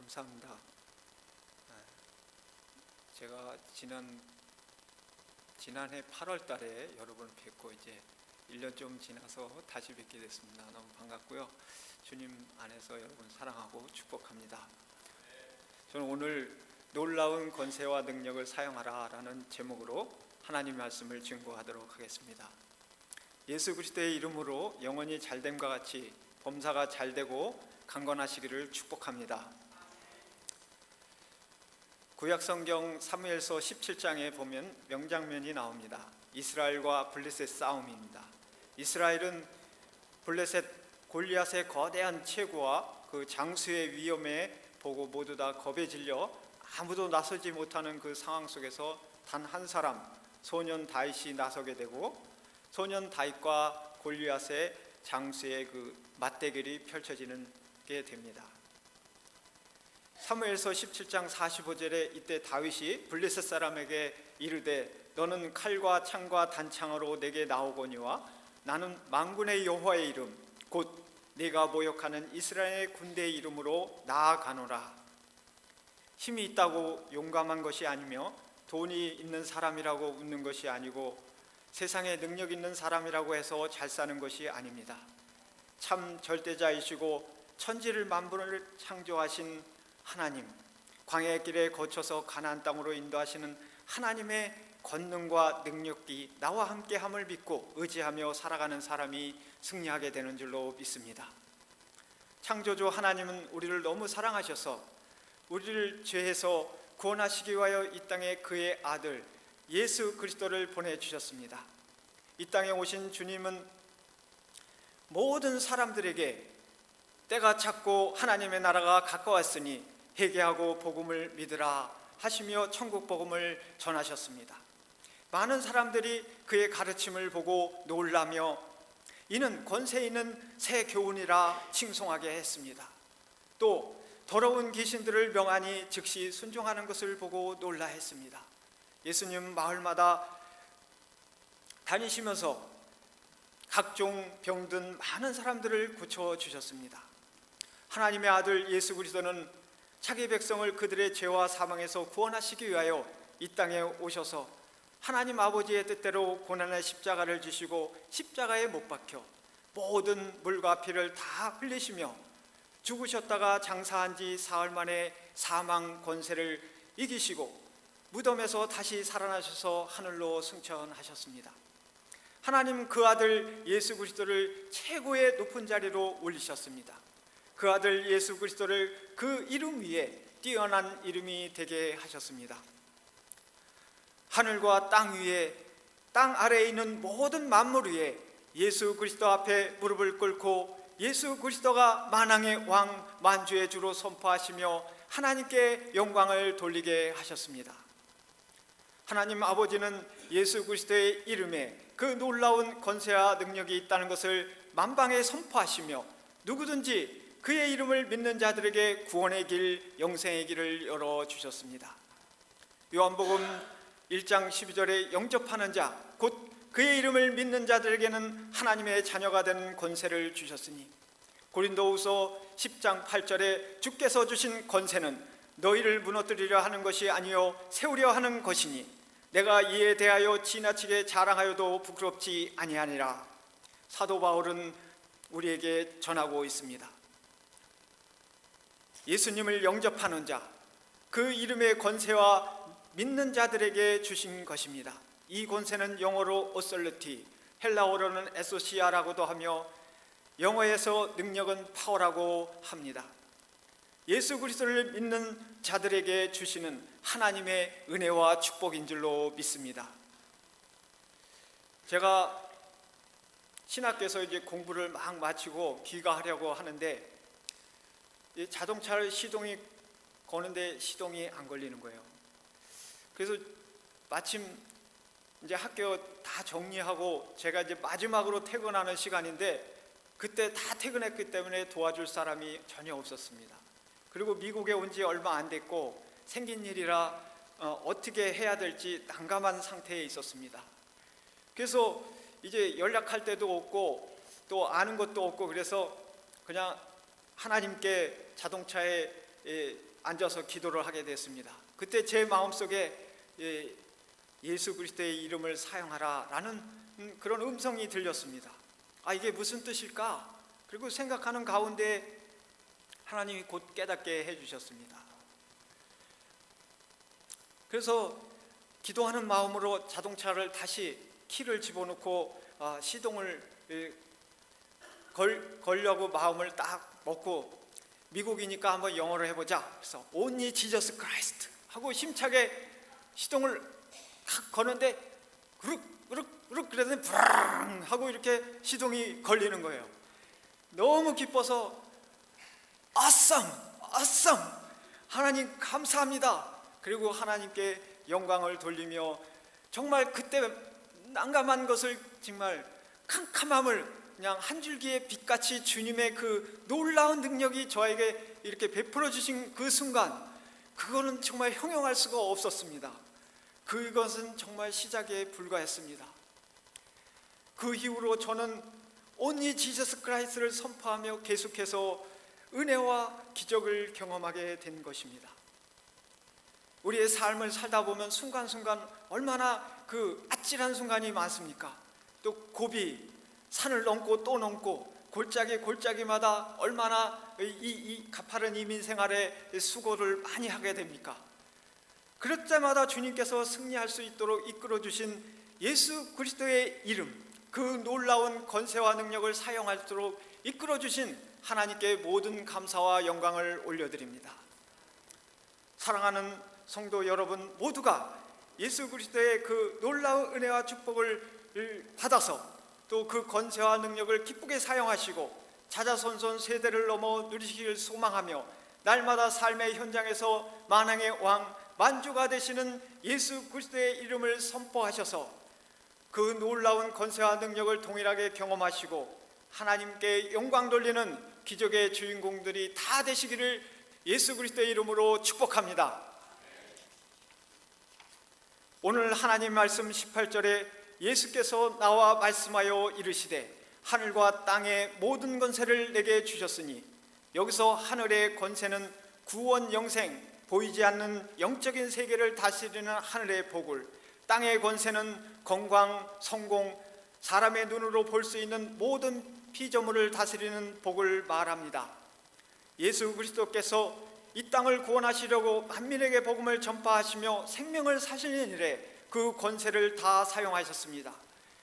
감사합니다. 제가 지난해 8월 달에 여러분을 뵙고 이제 1년 좀 지나서 다시 뵙게 됐습니다. 너무 반갑고요. 주님 안에서 여러분 사랑하고 축복합니다. 저는 오늘 놀라운 권세와 능력을 사용하라 라는 제목으로 하나님 말씀을 증거하도록 하겠습니다. 예수 그리스도의 이름으로 영혼이 잘됨과 같이 범사가 잘되고 강건하시기를 축복합니다. 구약성경 사무엘서 17장에 보면 명장면이 나옵니다. 이스라엘과 블레셋 싸움입니다. 이스라엘은 블레셋 골리앗의 거대한 체구와 그 장수의 위험에 보고 모두 다 겁에 질려 아무도 나서지 못하는 그 상황 속에서 단 한 사람 소년 다윗이 나서게 되고 소년 다윗과 골리앗의 장수의 그 맞대결이 펼쳐지게 됩니다. 사무엘서 17장 45절에 이때 다윗이 블레셋 사람에게 이르되 너는 칼과 창과 단창으로 내게 나오거니와 나는 만군의 여호와의 이름 곧 네가 모욕하는 이스라엘의 군대의 이름으로 나아가노라. 힘이 있다고 용감한 것이 아니며 돈이 있는 사람이라고 웃는 것이 아니고 세상에 능력 있는 사람이라고 해서 잘 사는 것이 아닙니다. 참 절대자이시고 천지를 만물을 창조하신 하나님, 광야의 길에 거쳐서 가나안 땅으로 인도하시는 하나님의 권능과 능력이 나와 함께함을 믿고 의지하며 살아가는 사람이 승리하게 되는 줄로 믿습니다. 창조주 하나님은 우리를 너무 사랑하셔서 우리를 죄에서 구원하시기 위하여 이 땅에 그의 아들 예수 그리스도를 보내주셨습니다. 이 땅에 오신 주님은 모든 사람들에게 때가 찼고 하나님의 나라가 가까웠으니 회개하고 복음을 믿으라 하시며 천국 복음을 전하셨습니다. 많은 사람들이 그의 가르침을 보고 놀라며 이는 권세 있는 새 교훈이라 칭송하게 했습니다. 또 더러운 귀신들을 명하니 즉시 순종하는 것을 보고 놀라했습니다. 예수님 마을마다 다니시면서 각종 병든 많은 사람들을 고쳐주셨습니다. 하나님의 아들 예수 그리스도는 자기 백성을 그들의 죄와 사망에서 구원하시기 위하여 이 땅에 오셔서 하나님 아버지의 뜻대로 고난의 십자가를 지시고 십자가에 못 박혀 모든 물과 피를 다 흘리시며 죽으셨다가 장사한 지 사흘 만에 사망 권세를 이기시고 무덤에서 다시 살아나셔서 하늘로 승천하셨습니다. 하나님 그 아들 예수 그리스도를 최고의 높은 자리로 올리셨습니다. 그 아들 예수 그리스도를 그 이름 위에 뛰어난 이름이 되게 하셨습니다. 하늘과 땅 위에 땅 아래에 있는 모든 만물 위에 예수 그리스도 앞에 무릎을 꿇고 예수 그리스도가 만왕의 왕 만주의 주로 선포하시며 하나님께 영광을 돌리게 하셨습니다. 하나님 아버지는 예수 그리스도의 이름에 그 놀라운 권세와 능력이 있다는 것을 만방에 선포하시며 누구든지 그의 이름을 믿는 자들에게 구원의 길, 영생의 길을 열어주셨습니다. 요한복음 1장 12절에 영접하는 자, 곧 그의 이름을 믿는 자들에게는 하나님의 자녀가 되는 권세를 주셨으니 고린도후서 10장 8절에 주께서 주신 권세는 너희를 무너뜨리려 하는 것이 아니요 세우려 하는 것이니 내가 이에 대하여 지나치게 자랑하여도 부끄럽지 아니하니라. 사도 바울은 우리에게 전하고 있습니다. 예수님을 영접하는 자, 그 이름의 권세와 믿는 자들에게 주신 것입니다. 이 권세는 영어로 오솔리티, 헬라어로는 에소시아라고도 하며 영어에서 능력은 파워라고 합니다. 예수 그리스도를 믿는 자들에게 주시는 하나님의 은혜와 축복인 줄로 믿습니다. 제가 신학교에서 이제 공부를 막 마치고 귀가하려고 하는데 자동차를 시동이 거는데 시동이 안 걸리는 거예요. 그래서 마침 이제 학교 다 정리하고 제가 이제 마지막으로 퇴근하는 시간인데 그때 다 퇴근했기 때문에 도와줄 사람이 전혀 없었습니다. 그리고 미국에 온 지 얼마 안 됐고 생긴 일이라 어떻게 해야 될지 난감한 상태에 있었습니다. 그래서 이제 연락할 데도 없고 또 아는 것도 없고 그래서 그냥 하나님께 자동차에 앉아서 기도를 하게 됐습니다. 그때 제 마음속에 예수 그리스도의 이름을 사용하라라는 그런 음성이 들렸습니다. 이게 무슨 뜻일까? 그리고 생각하는 가운데 하나님이 곧 깨닫게 해주셨습니다. 그래서 기도하는 마음으로 자동차를 다시 키를 집어넣고 시동을 걸려고 마음을 딱 먹고, 미국이니까 한번 영어로 해보자. 그래서 Only Jesus Christ 하고 힘차게 시동을 탁 거는데 그룩 그러더니 브랑 하고 이렇게 시동이 걸리는 거예요. 너무 기뻐서 awesome 하나님 감사합니다. 그리고 하나님께 영광을 돌리며 정말 그때 난감한 것을, 정말 캄캄함을 그냥 한 줄기의 빛같이 주님의 그 놀라운 능력이 저에게 이렇게 베풀어 주신 그 순간, 그거는 정말 형용할 수가 없었습니다. 그것은 정말 시작에 불과했습니다. 그 이후로 저는 Only Jesus Christ를 선포하며 계속해서 은혜와 기적을 경험하게 된 것입니다. 우리의 삶을 살다 보면 순간순간 얼마나 그 아찔한 순간이 많습니까? 또 고비, 산을 넘고 또 넘고 골짜기마다 얼마나 이 가파른 이민 생활에 수고를 많이 하게 됩니까? 그럴 때마다 주님께서 승리할 수 있도록 이끌어 주신 예수 그리스도의 이름, 그 놀라운 권세와 능력을 사용할수록 이끌어 주신 하나님께 모든 감사와 영광을 올려드립니다. 사랑하는 성도 여러분 모두가 예수 그리스도의 그 놀라운 은혜와 축복을 받아서 또 그 권세와 능력을 기쁘게 사용하시고 자자손손 세대를 넘어 누리시길 소망하며, 날마다 삶의 현장에서 만왕의 왕 만주가 되시는 예수 그리스도의 이름을 선포하셔서 그 놀라운 권세와 능력을 동일하게 경험하시고 하나님께 영광 돌리는 기적의 주인공들이 다 되시기를 예수 그리스도의 이름으로 축복합니다. 오늘 하나님 말씀 18절에 예수께서 나와 말씀하여 이르시되 하늘과 땅의 모든 권세를 내게 주셨으니, 여기서 하늘의 권세는 구원 영생, 보이지 않는 영적인 세계를 다스리는 하늘의 복을, 땅의 권세는 건강, 성공, 사람의 눈으로 볼 수 있는 모든 피조물을 다스리는 복을 말합니다. 예수 그리스도께서 이 땅을 구원하시려고 만민에게 복음을 전파하시며 생명을 사시는 일에 그 권세를 다 사용하셨습니다.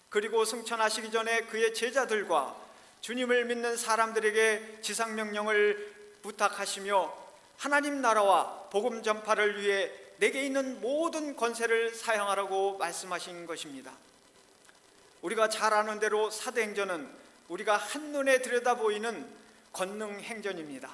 그리고 승천하시기 전에 그의 제자들과 주님을 믿는 사람들에게 지상명령을 부탁하시며 하나님 나라와 복음 전파를 위해 내게 있는 모든 권세를 사용하라고 말씀하신 것입니다. 우리가 잘 아는 대로 사도행전은 우리가 한눈에 들여다보이는 권능 행전입니다.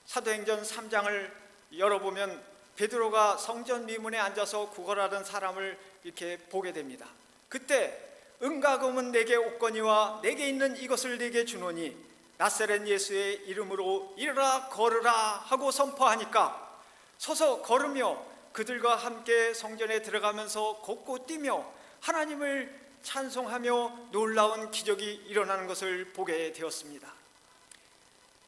사도행전 3장을 열어보면 베드로가 성전 미문에 앉아서 구걸하던 사람을 이렇게 보게 됩니다. 그때 은과 금은 내게 없거니와 내게 있는 이것을 내게 주노니 나사렛 예수의 이름으로 일어나 걸으라 하고 선포하니까 서서 걸으며 그들과 함께 성전에 들어가면서 걷고 뛰며 하나님을 찬송하며 놀라운 기적이 일어나는 것을 보게 되었습니다.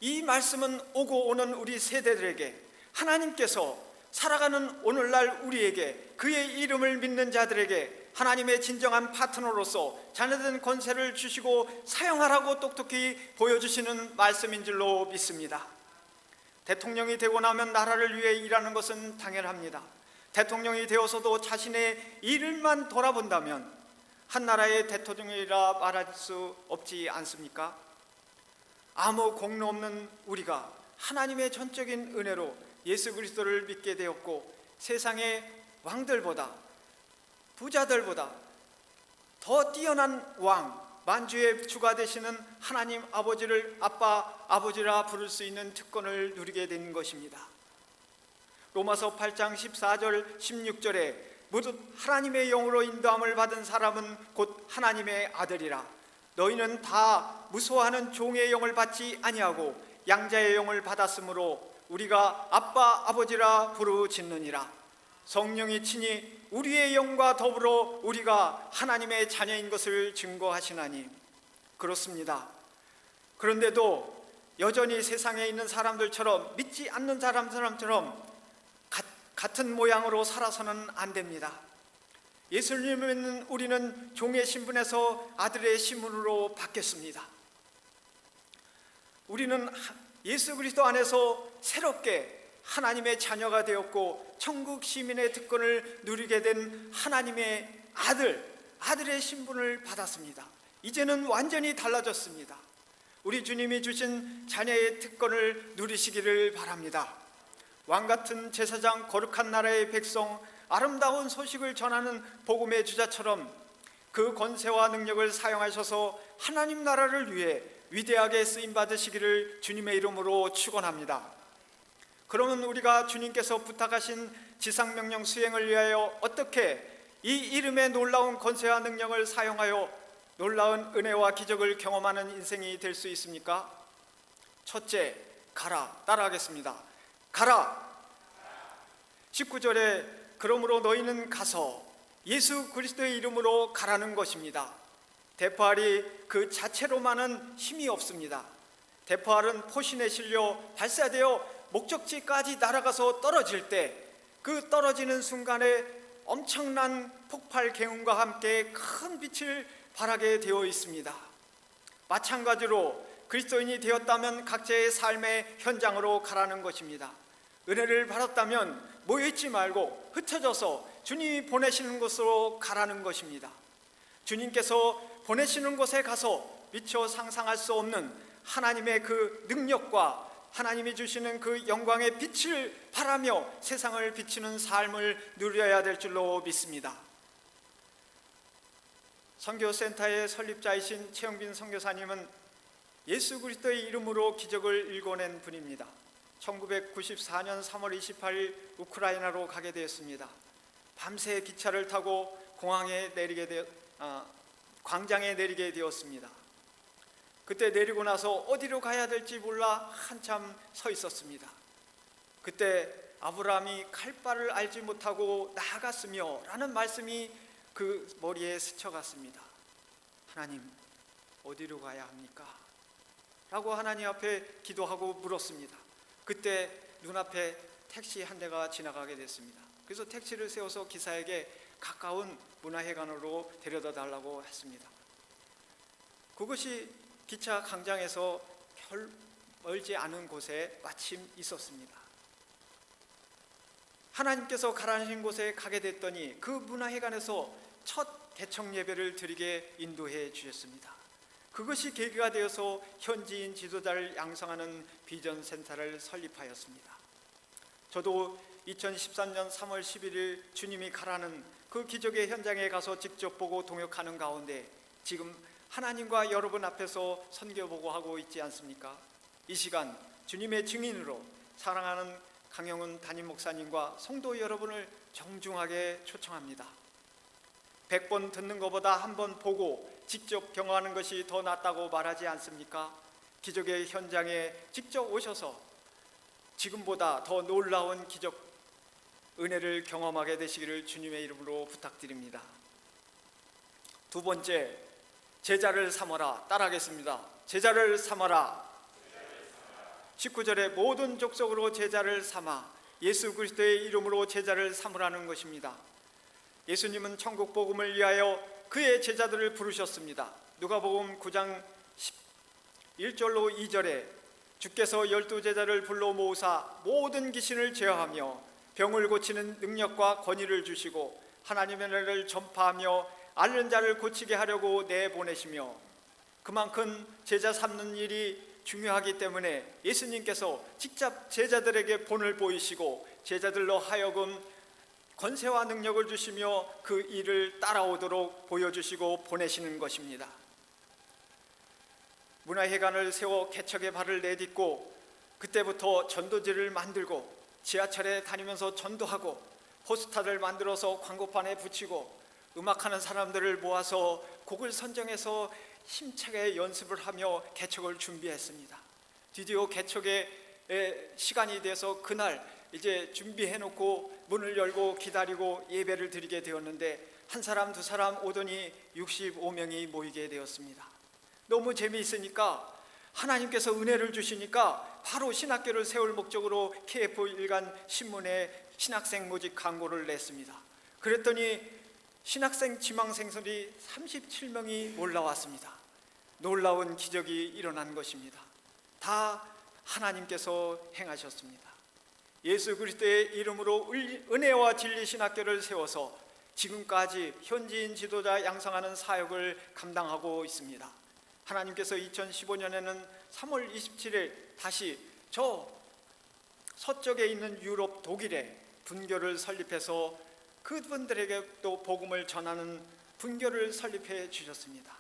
이 말씀은 오고 오는 우리 세대들에게, 하나님께서 살아가는 오늘날 우리에게, 그의 이름을 믿는 자들에게 하나님의 진정한 파트너로서 자녀된 권세를 주시고 사용하라고 똑똑히 보여주시는 말씀인 줄로 믿습니다. 대통령이 되고 나면 나라를 위해 일하는 것은 당연합니다. 대통령이 되어서도 자신의 일을만 돌아본다면 한 나라의 대통령이라 말할 수 없지 않습니까? 아무 공로 없는 우리가 하나님의 전적인 은혜로 예수 그리스도를 믿게 되었고, 세상의 왕들보다, 부자들보다 더 뛰어난 왕, 만주의 주가 되시는 하나님 아버지를 아빠, 아버지라 부를 수 있는 특권을 누리게 된 것입니다. 로마서 8장 14절 16절에 무릇 하나님의 영으로 인도함을 받은 사람은 곧 하나님의 아들이라. 너희는 다 무소하는 종의 영을 받지 아니하고 양자의 영을 받았으므로 우리가 아빠 아버지라 부르짖느니라. 성령이 친히 우리의 영과 더불어 우리가 하나님의 자녀인 것을 증거하시나니. 그렇습니다. 그런데도 여전히 세상에 있는 사람들처럼, 믿지 않는 사람처럼 같은 모양으로 살아서는 안 됩니다. 예수님을 믿는 우리는 종의 신분에서 아들의 신분으로 바뀌었습니다. 우리는 예수 그리스도 안에서 새롭게 하나님의 자녀가 되었고 천국 시민의 특권을 누리게 된 하나님의 아들의 신분을 받았습니다. 이제는 완전히 달라졌습니다. 우리 주님이 주신 자녀의 특권을 누리시기를 바랍니다. 왕같은 제사장, 거룩한 나라의 백성, 아름다운 소식을 전하는 복음의 주자처럼 그 권세와 능력을 사용하셔서 하나님 나라를 위해 위대하게 쓰임받으시기를 주님의 이름으로 축원합니다. 그러면 우리가 주님께서 부탁하신 지상명령 수행을 위하여 어떻게 이 이름의 놀라운 권세와 능력을 사용하여 놀라운 은혜와 기적을 경험하는 인생이 될 수 있습니까? 첫째, 가라. 따라하겠습니다. 가라. 19절에 그러므로 너희는 가서 예수 그리스도의 이름으로 가라는 것입니다. 대포알이 그 자체로만은 힘이 없습니다. 대포알은 포신에 실려 발사되어 목적지까지 날아가서 떨어질 때 그 떨어지는 순간에 엄청난 폭발 경운과 함께 큰 빛을 발하게 되어 있습니다. 마찬가지로 그리스도인이 되었다면 각자의 삶의 현장으로 가라는 것입니다. 은혜를 받았다면 모여있지 말고 흩어져서 주님이 보내시는 곳으로 가라는 것입니다. 주님께서 보내시는 곳에 가서 미처 상상할 수 없는 하나님의 그 능력과 하나님이 주시는 그 영광의 빛을 바라며 세상을 비추는 삶을 누려야 될 줄로 믿습니다. 선교센터의 설립자이신 최영빈 선교사님은 예수 그리스도의 이름으로 기적을 일궈낸 분입니다. 1994년 3월 28일 우크라이나로 가게 되었습니다. 밤새 기차를 타고 광장에 내리게 되었습니다. 그때 내리고 나서 어디로 가야 될지 몰라 한참 서 있었습니다. 그때 아브라함이 칼바를 알지 못하고 나아갔으며 라는 말씀이 그 머리에 스쳐갔습니다. 하나님, 어디로 가야 합니까? 라고 하나님 앞에 기도하고 물었습니다. 그때 눈앞에 택시 한 대가 지나가게 됐습니다. 그래서 택시를 세워서 기사에게 가까운 문화회관으로 데려다 달라고 했습니다. 그것이 기차 광장에서 멀지 않은 곳에 마침 있었습니다. 하나님께서 가라하신 곳에 가게 됐더니 그 문화회관에서 첫 개척 예배를 드리게 인도해 주셨습니다. 그것이 계기가 되어서 현지인 지도자를 양성하는 비전 센터를 설립하였습니다. 저도 2013년 3월 11일 주님이 가라는 그 기적의 현장에 가서 직접 보고 동역하는 가운데 지금 하나님과 여러분 앞에서 선교보고하고 있지 않습니까? 이 시간 주님의 증인으로 사랑하는 강영훈 담임 목사님과 성도 여러분을 정중하게 초청합니다. 100번 듣는 것보다 한 번 보고 직접 경험하는 것이 더 낫다고 말하지 않습니까? 기적의 현장에 직접 오셔서 지금보다 더 놀라운 기적, 은혜를 경험하게 되시기를 주님의 이름으로 부탁드립니다. 두 번째, 제자를 삼아라. 따라하겠습니다. 제자를 삼아라. 19절에 모든 족속으로 제자를 삼아 예수 그리스도의 이름으로 제자를 삼으라는 것입니다. 예수님은 천국 복음을 위하여 그의 제자들을 부르셨습니다. 누가복음 9장 1절로 2절에 주께서 12제자를 불러 모으사 모든 귀신을 제어하며 병을 고치는 능력과 권위를 주시고 하나님의 나라를 전파하며 앓는 자를 고치게 하려고 내보내시며, 그만큼 제자 삼는 일이 중요하기 때문에 예수님께서 직접 제자들에게 본을 보이시고 제자들로 하여금 권세와 능력을 주시며 그 일을 따라오도록 보여주시고 보내시는 것입니다. 문화회관을 세워 개척의 발을 내딛고 그때부터 전도지를 만들고 지하철에 다니면서 전도하고 포스터를 만들어서 광고판에 붙이고 음악하는 사람들을 모아서 곡을 선정해서 힘차게 연습을 하며 개척을 준비했습니다. 드디어 개척의 시간이 돼서 그날 이제 준비해놓고 문을 열고 기다리고 예배를 드리게 되었는데 한 사람 두 사람 오더니 65명이 모이게 되었습니다. 너무 재미있으니까 하나님께서 은혜를 주시니까 바로 신학교를 세울 목적으로 KF 일간 신문에 신학생 모집 광고를 냈습니다. 그랬더니 신학생 지망생들이 37명이 올라왔습니다. 놀라운 기적이 일어난 것입니다. 다 하나님께서 행하셨습니다. 예수 그리스도의 이름으로 은혜와 진리 신학교를 세워서 지금까지 현지인 지도자 양성하는 사역을 감당하고 있습니다. 하나님께서 2015년에는 3월 27일 다시 저 서쪽에 있는 유럽 독일에 분교를 설립해서 그분들에게 또 복음을 전하는 분교를 설립해 주셨습니다.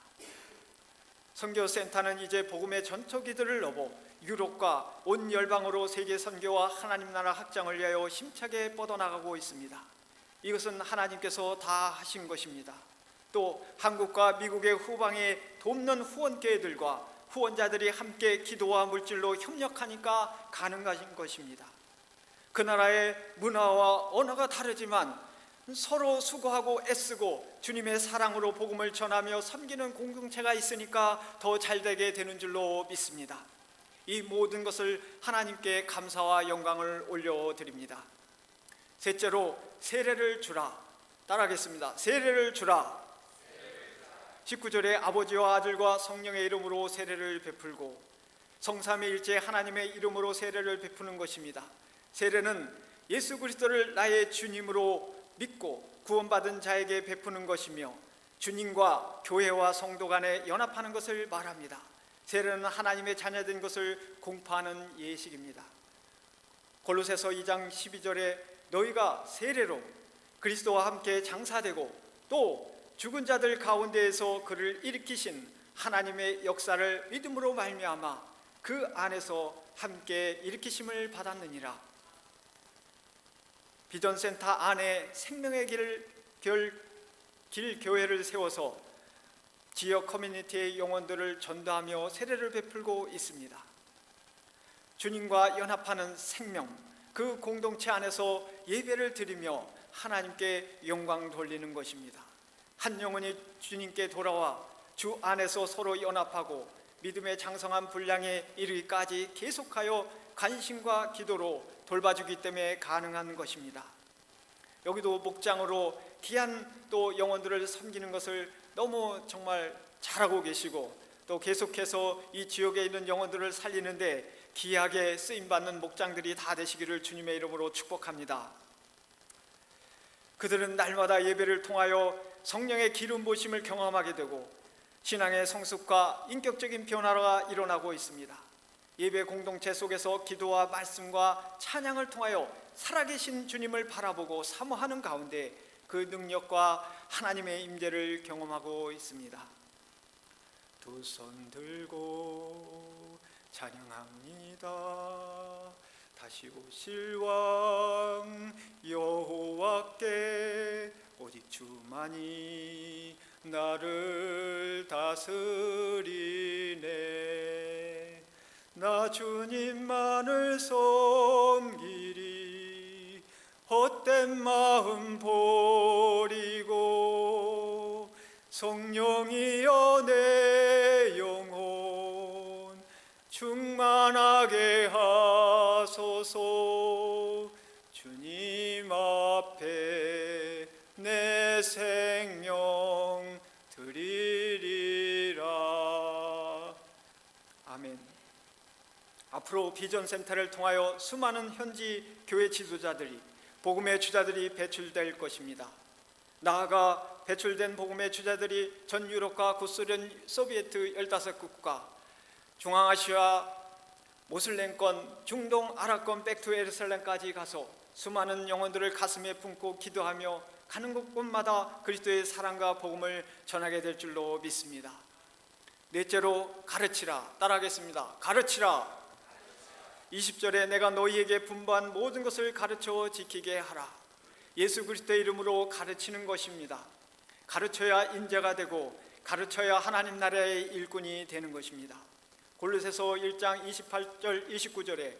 선교센터는 이제 복음의 전초기들을 넘어 유럽과 온 열방으로 세계 선교와 하나님 나라 확장을 위하여 힘차게 뻗어나가고 있습니다. 이것은 하나님께서 다 하신 것입니다. 또 한국과 미국의 후방에 돕는 후원교회들과 후원자들이 함께 기도와 물질로 협력하니까 가능한 것입니다. 그 나라의 문화와 언어가 다르지만 서로 수고하고 애쓰고 주님의 사랑으로 복음을 전하며 섬기는 공동체가 있으니까 더 잘되게 되는 줄로 믿습니다. 이 모든 것을 하나님께 감사와 영광을 올려드립니다. 셋째로 세례를 주라. 따라하겠습니다. 세례를 주라. 19절에 아버지와 아들과 성령의 이름으로 세례를 베풀고, 성삼위일체 하나님의 이름으로 세례를 베푸는 것입니다. 세례는 예수 그리스도를 나의 주님으로 믿고 구원받은 자에게 베푸는 것이며 주님과 교회와 성도 간에 연합하는 것을 말합니다. 세례는 하나님의 자녀된 것을 공포하는 예식입니다. 골로새서 2장 12절에 너희가 세례로 그리스도와 함께 장사되고 또 죽은 자들 가운데에서 그를 일으키신 하나님의 역사를 믿음으로 말미암아 그 안에서 함께 일으키심을 받았느니라. 비전센터 안에 생명의 길 교회를 세워서 지역 커뮤니티의 영혼들을 전도하며 세례를 베풀고 있습니다. 주님과 연합하는 생명, 그 공동체 안에서 예배를 드리며 하나님께 영광 돌리는 것입니다. 한 영혼이 주님께 돌아와 주 안에서 서로 연합하고 믿음의 장성한 분량에 이르기까지 계속하여 관심과 기도로 돌봐주기 때문에 가능한 것입니다. 여기도 목장으로 귀한 또 영혼들을 섬기는 것을 너무 정말 잘하고 계시고 또 계속해서 이 지역에 있는 영혼들을 살리는데 귀하게 쓰임받는 목장들이 다 되시기를 주님의 이름으로 축복합니다. 그들은 날마다 예배를 통하여 성령의 기름 부으심을 경험하게 되고 신앙의 성숙과 인격적인 변화가 일어나고 있습니다. 예배 공동체 속에서 기도와 말씀과 찬양을 통하여 살아계신 주님을 바라보고 사모하는 가운데 그 능력과 하나님의 임재를 경험하고 있습니다. 두 손 들고 찬양합니다. 다시 오실 왕 여호와께 오직 주만이 나를 다스리네. 나 주님만을 섬기리. 헛된 마음 버리고 성령이여 내 영혼 충만하게 하소서. 주님 앞에 내 생명 드리리라. 아멘. 앞으로 비전센터를 통하여 수많은 현지 교회 지도자들이 복음의 주자들이 배출될 것입니다. 나아가 배출된 복음의 주자들이 전 유럽과 구소련 소비에트 15국가, 중앙아시아 모슬렘권, 중동 아랍권 백투 예루살렘까지 가서 수많은 영혼들을 가슴에 품고 기도하며 가는 곳곳마다 그리스도의 사랑과 복음을 전하게 될 줄로 믿습니다. 넷째로 가르치라. 따라하겠습니다. 가르치라. 20절에 내가 너희에게 분부한 모든 것을 가르쳐 지키게 하라. 예수 그리스도의 이름으로 가르치는 것입니다. 가르쳐야 인재가 되고 가르쳐야 하나님 나라의 일꾼이 되는 것입니다. 골로새서 1장 28절 29절에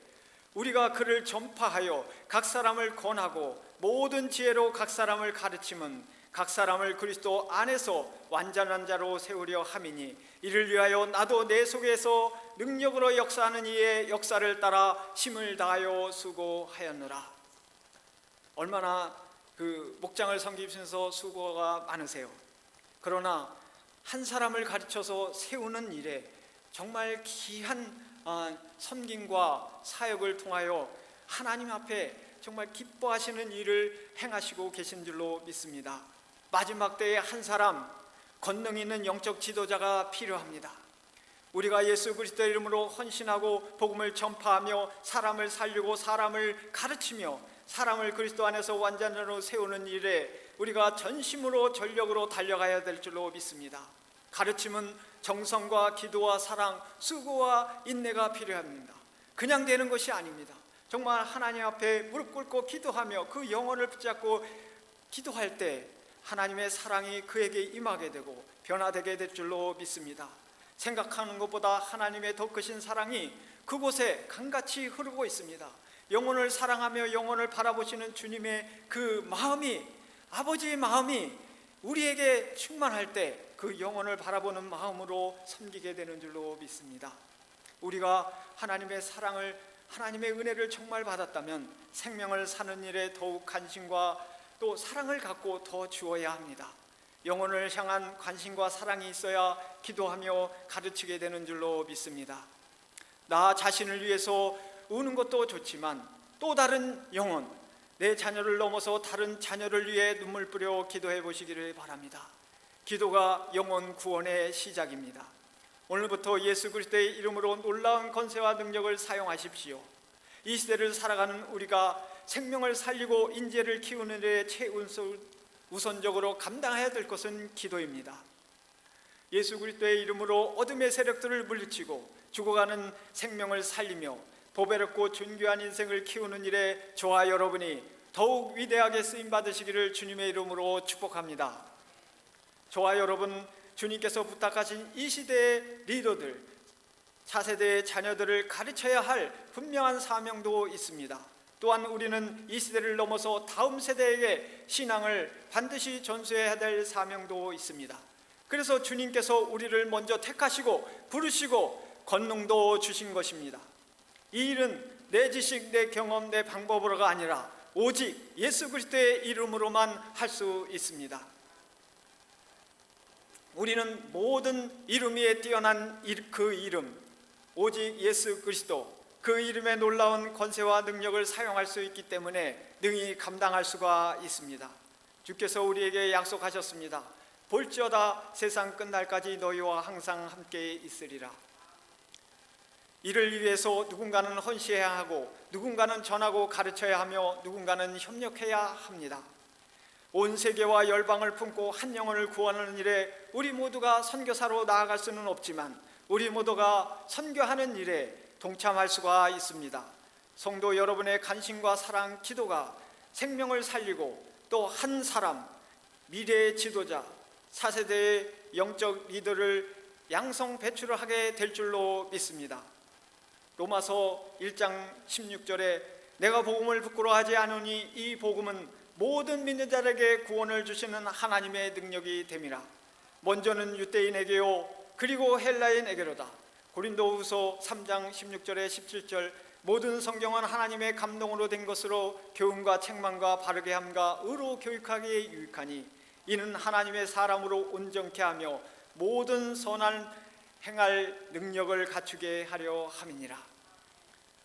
우리가 그를 전파하여 각 사람을 권하고 모든 지혜로 각 사람을 가르치면 각 사람을 그리스도 안에서 완전한 자로 세우려 함이니 이를 위하여 나도 내 속에서 능력으로 역사하는 이의 역사를 따라 힘을 다하여 수고하였노라. 얼마나 그 목장을 섬기시면서 수고가 많으세요. 그러나 한 사람을 가르쳐서 세우는 일에 정말 귀한 섬김과 사역을 통하여 하나님 앞에 정말 기뻐하시는 일을 행하시고 계신 줄로 믿습니다. 마지막 때에 한 사람, 권능 있는 영적 지도자가 필요합니다. 우리가 예수 그리스도의 이름으로 헌신하고 복음을 전파하며 사람을 살리고 사람을 가르치며 사람을 그리스도 안에서 완전으로 세우는 일에 우리가 전심으로 전력으로 달려가야 될 줄로 믿습니다. 가르침은 정성과 기도와 사랑, 수고와 인내가 필요합니다. 그냥 되는 것이 아닙니다. 정말 하나님 앞에 무릎 꿇고 기도하며 그 영혼을 붙잡고 기도할 때 하나님의 사랑이 그에게 임하게 되고 변화되게 될 줄로 믿습니다. 생각하는 것보다 하나님의 더 크신 사랑이 그곳에 강같이 흐르고 있습니다. 영혼을 사랑하며 영혼을 바라보시는 주님의 그 마음이, 아버지의 마음이 우리에게 충만할 때 그 영혼을 바라보는 마음으로 섬기게 되는 줄로 믿습니다. 우리가 하나님의 사랑을, 하나님의 은혜를 정말 받았다면 생명을 사는 일에 더욱 관심과 또 사랑을 갖고 더 주어야 합니다. 영혼을 향한 관심과 사랑이 있어야 기도하며 가르치게 되는 줄로 믿습니다. 나 자신을 위해서 우는 것도 좋지만 또 다른 영혼, 내 자녀를 넘어서 다른 자녀를 위해 눈물 뿌려 기도해 보시기를 바랍니다. 기도가 영혼 구원의 시작입니다. 오늘부터 예수 그리스도의 이름으로 놀라운 권세와 능력을 사용하십시오. 이 시대를 살아가는 우리가 생명을 살리고 인재를 키우는 데 최우선적으로 감당해야 될 것은 기도입니다. 예수 그리스도의 이름으로 어둠의 세력들을 물리치고 죽어가는 생명을 살리며 보배롭고 존귀한 인생을 키우는 일에 저와 여러분이 더욱 위대하게 쓰임받으시기를 주님의 이름으로 축복합니다. 저와 여러분, 주님께서 부탁하신 이 시대의 리더들, 차세대의 자녀들을 가르쳐야 할 분명한 사명도 있습니다. 또한 우리는 이 시대를 넘어서 다음 세대에게 신앙을 반드시 전수해야 될 사명도 있습니다. 그래서 주님께서 우리를 먼저 택하시고 부르시고 권능도 주신 것입니다. 이 일은 내 지식, 내 경험, 내 방법으로가 아니라 오직 예수 그리스도의 이름으로만 할 수 있습니다. 우리는 모든 이름 위에 뛰어난 그 이름, 오직 예수 그리스도, 그 이름의 놀라운 권세와 능력을 사용할 수 있기 때문에 능히 감당할 수가 있습니다. 주께서 우리에게 약속하셨습니다. 볼지어다 세상 끝날까지 너희와 항상 함께 있으리라. 이를 위해서 누군가는 헌신해야 하고 누군가는 전하고 가르쳐야 하며 누군가는 협력해야 합니다. 온 세계와 열방을 품고 한 영혼을 구하는 일에 우리 모두가 선교사로 나아갈 수는 없지만 우리 모두가 선교하는 일에 동참할 수가 있습니다. 성도 여러분의 관심과 사랑, 기도가 생명을 살리고 또 한 사람, 미래의 지도자, 차세대의 영적 리더를 양성 배출을 하게 될 줄로 믿습니다. 로마서 1장 16절에 내가 복음을 부끄러워하지 않으니 이 복음은 모든 믿는 자에게 구원을 주시는 하나님의 능력이 됨이라. 먼저는 유대인에게요 그리고 헬라인에게로다. 고린도후서 3장 16절에 17절 모든 성경은 하나님의 감동으로 된 것으로 교훈과 책망과 바르게 함과 의로 교육하기에 유익하니 이는 하나님의 사람으로 온전케 하며 모든 선한 행할 능력을 갖추게 하려 함이니라.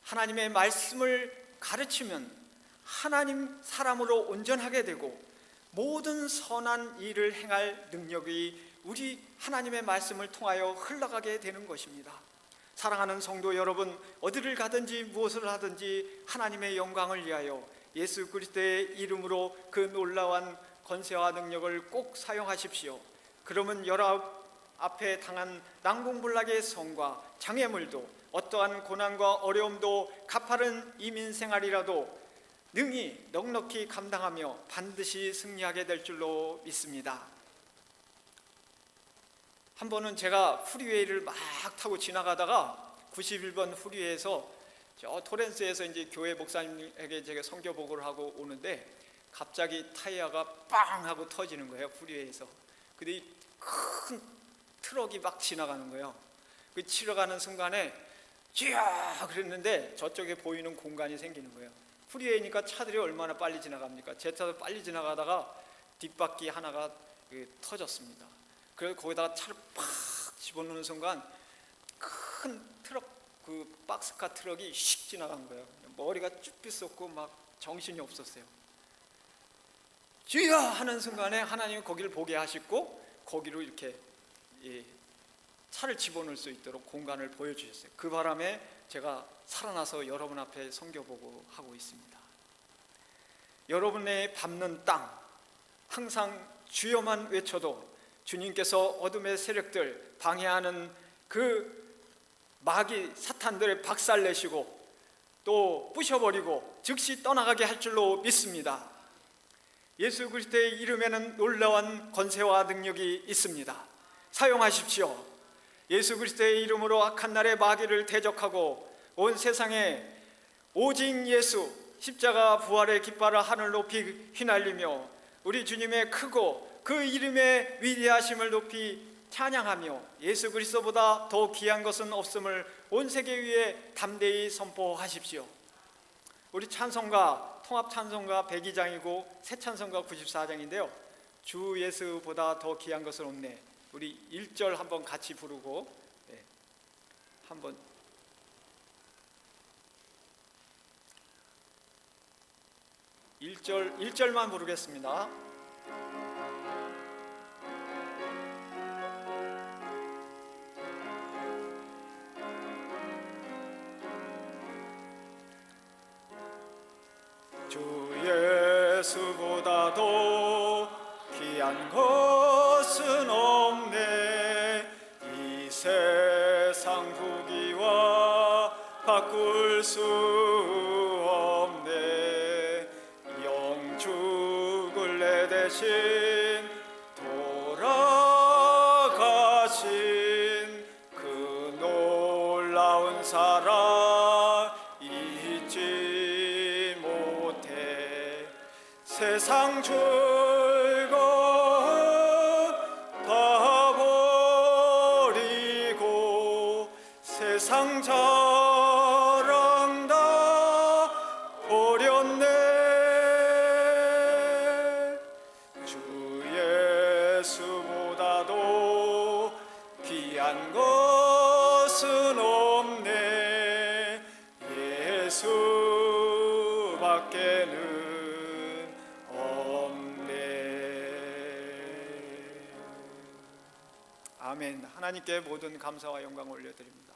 하나님의 말씀을 가르치면 하나님 사람으로 온전하게 되고 모든 선한 일을 행할 능력이 우리 하나님의 말씀을 통하여 흘러가게 되는 것입니다. 사랑하는 성도 여러분, 어디를 가든지 무엇을 하든지 하나님의 영광을 위하여 예수 그리스도의 이름으로 그 놀라운 권세와 능력을 꼭 사용하십시오. 그러면 여러 앞에 당한 난공불락의 성과 장애물도 어떠한 고난과 어려움도 가파른 이민 생활이라도 능히 넉넉히 감당하며 반드시 승리하게 될 줄로 믿습니다. 한 번은 제가 프리웨이를 막 타고 지나가다가 91번 프리웨이에서 저 토렌스에서 이제 교회 목사님에게 제가 선교 보고를 하고 오는데 갑자기 타이어가 빵 하고 터지는 거예요. 프리웨이에서. 근데 이 큰 트럭이 막 지나가는 거예요. 그 지나가는 순간에 쥐야 그랬는데 저쪽에 보이는 공간이 생기는 거예요. 프리웨이니까 차들이 얼마나 빨리 지나갑니까? 제 차도 빨리 지나가다가 뒷바퀴 하나가 터졌습니다. 그래서 거기다가 차를 팍 집어넣는 순간 큰 트럭, 그 박스카 트럭이 휙 지나간 거예요. 머리가 쭉 빗었고 막 정신이 없었어요. 주여 하는 순간에 하나님이 거기를 보게 하시고 거기로 이렇게 차를 집어넣을 수 있도록 공간을 보여주셨어요. 그 바람에 제가 살아나서 여러분 앞에 선교보고 하고 있습니다. 여러분의 밟는 땅, 항상 주여만 외쳐도 주님께서 어둠의 세력들 방해하는 그 마귀 사탄들을 박살내시고 또 부셔버리고 즉시 떠나가게 할 줄로 믿습니다. 예수 그리스도의 이름에는 놀라운 권세와 능력이 있습니다. 사용하십시오. 예수 그리스도의 이름으로 악한 날의 마귀를 대적하고 온 세상에 오직 예수 십자가 부활의 깃발을 하늘 높이 휘날리며 우리 주님의 크고 그 이름의 위대하심을 높이 찬양하며 예수 그리스도보다 더 귀한 것은 없음을 온 세계 위에 담대히 선포하십시오. 우리 찬송가, 통합 찬송가 102장이고 새 찬송가 94장인데요. 주 예수보다 더 귀한 것은 없네. 우리 1절 한번 같이 부르고 한번 1절만 부르겠습니다. 주 예수보다도 귀한 것은 없네. 이 세상 부귀와 바꿀 수 없네. 영죽을 내 대신 돌아가신 그 놀라운 사랑 잊지 못해. 세상 즐거움 다 버리고 세상 자랑 다 버렸네. 주 예수보다도 귀한 것은 없네. 예수밖에는 아멘. 하나님께 모든 감사와 영광을 올려드립니다.